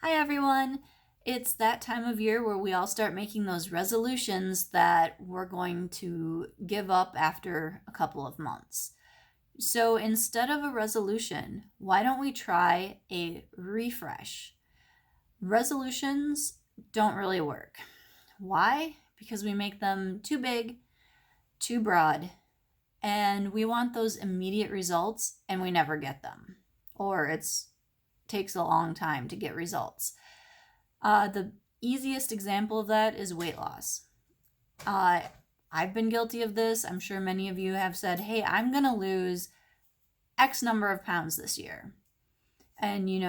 Hi, everyone. It's that time of year where we all start making those resolutions that we're going to give up after a couple of months. So instead of a resolution, why don't we try a refresh? Resolutions don't really work. Why? Because we make them too big, too broad, and we want those immediate results and we never get them. Or it takes a long time to get results. The easiest example of that is weight loss. Uh, I've been guilty of this. I'm sure many of you have said, hey, I'm going to lose X number of pounds this year. And you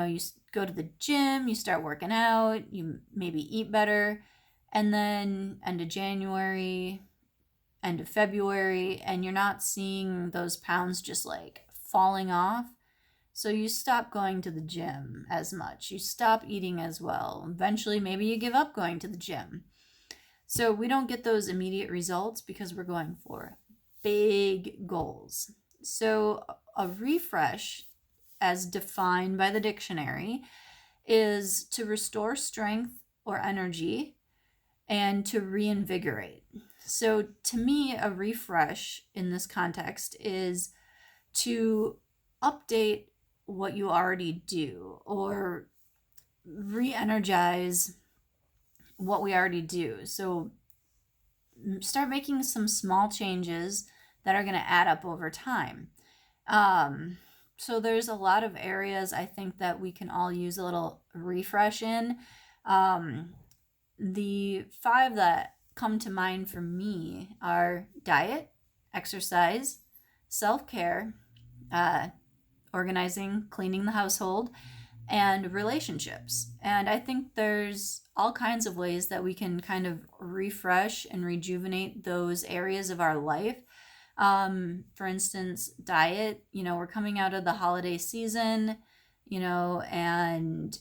go to the gym, you start working out, you maybe eat better, and then end of January, end of February, and you're not seeing those pounds just like falling off. So you stop going to the gym as much. You stop eating as well. Eventually, maybe you give up going to the gym. So we don't get those immediate results because we're going for big goals. So a refresh, as defined by the dictionary, is to restore strength or energy and to reinvigorate. So to me, a refresh in this context is to update what you already do or re-energize what we already do. So start making some small changes that are going to add up over time. So there's a lot of areas I think that we can all use a little refresh in. The five that come to mind for me are diet, exercise, self-care, organizing, cleaning the household, and relationships. And I think there's all kinds of ways that we can kind of refresh and rejuvenate those areas of our life. For instance, diet, we're coming out of the holiday season, and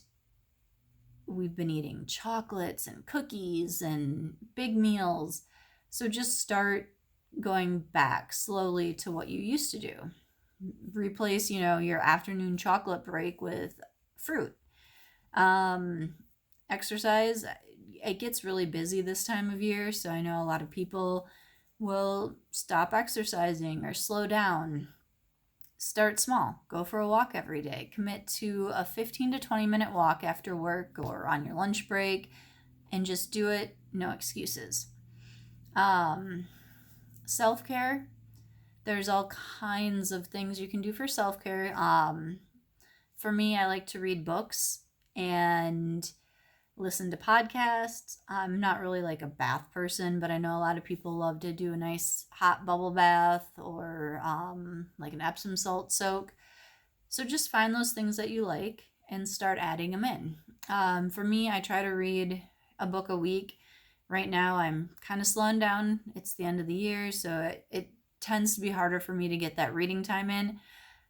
we've been eating chocolates and cookies and big meals. So just start going back slowly to what you used to do. Replace, your afternoon chocolate break with fruit. Exercise, it gets really busy this time of year, so I know a lot of people will stop exercising or slow down. Start small. Go for a walk every day. Commit to a 15 to 20 minute walk after work or on your lunch break and just do it, no excuses. Self-care, there's all kinds of things you can do for self-care. For me, I like to read books and listen to podcasts. I'm not really like a bath person, but I know a lot of people love to do a nice hot bubble bath or like an Epsom salt soak. So just find those things that you like and start adding them in. For me, I try to read a book a week. Right now, I'm kind of slowing down. It's the end of the year, so it tends to be harder for me to get that reading time in.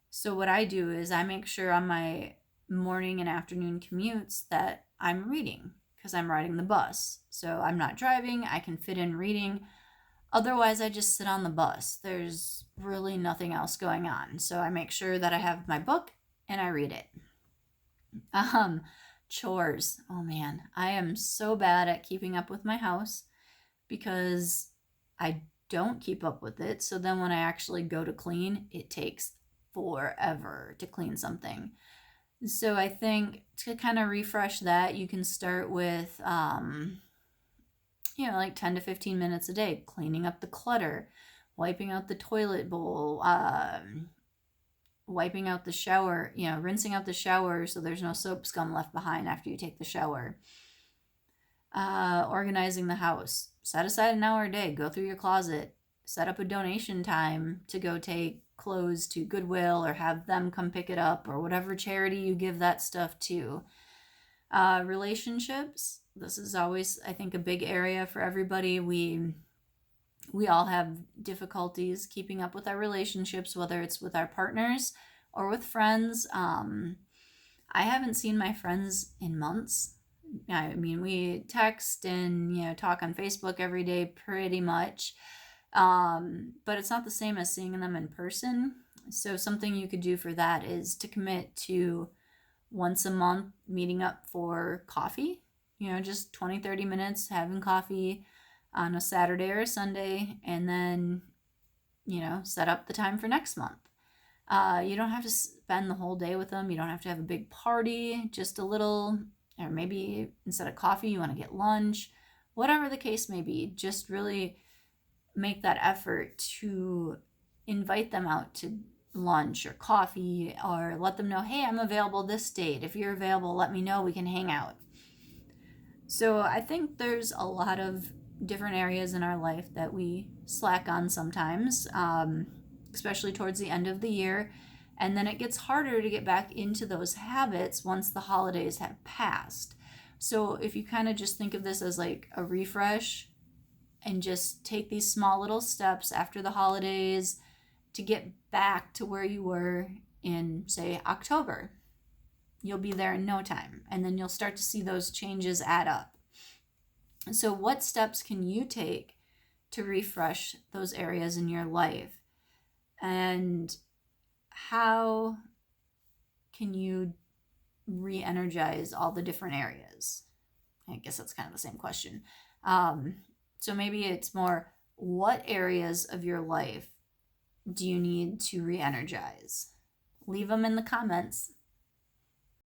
So what I do is I make sure on my morning and afternoon commutes that I'm reading because I'm riding the bus. So I'm not driving, I can fit in reading. Otherwise, I just sit on the bus. There's really nothing else going on. So I make sure that I have my book and I read it. Chores. Oh man, I am so bad at keeping up with my house because I don't keep up with it. So then when I actually go to clean, it takes forever to clean something. So I think to kind of refresh that, you can start with, like 10 to 15 minutes a day, cleaning up the clutter, wiping out the toilet bowl, wiping out the shower, rinsing out the shower so there's no soap scum left behind after you take the shower. Organizing the house. Set aside an hour a day, go through your closet, set up a donation time to go take clothes to Goodwill or have them come pick it up or whatever charity you give that stuff to. Relationships. This is always, I think, a big area for everybody. We all have difficulties keeping up with our relationships, whether it's with our partners or with friends. I haven't seen my friends in months. I mean, we text and, talk on Facebook every day pretty much. But it's not the same as seeing them in person. So something you could do for that is to commit to once a month meeting up for coffee, just 20, 30 minutes having coffee on a Saturday or a Sunday, and then, set up the time for next month. You don't have to spend the whole day with them. You don't have to have a big party, just a little, or maybe instead of coffee, you want to get lunch. Whatever the case may be, just really make that effort to invite them out to lunch or coffee, or let them know, hey, I'm available this date. If you're available, let me know. We can hang out. So I think there's a lot of different areas in our life that we slack on sometimes, especially towards the end of the year. And then it gets harder to get back into those habits once the holidays have passed. So if you kind of just think of this as like a refresh and just take these small little steps after the holidays to get back to where you were in, say, October, you'll be there in no time. And then you'll start to see those changes add up. So what steps can you take to refresh those areas in your life? And how can you re-energize all the different areas? I guess that's kind of the same question. So maybe it's more, what areas of your life do you need to re-energize? Leave them in the comments.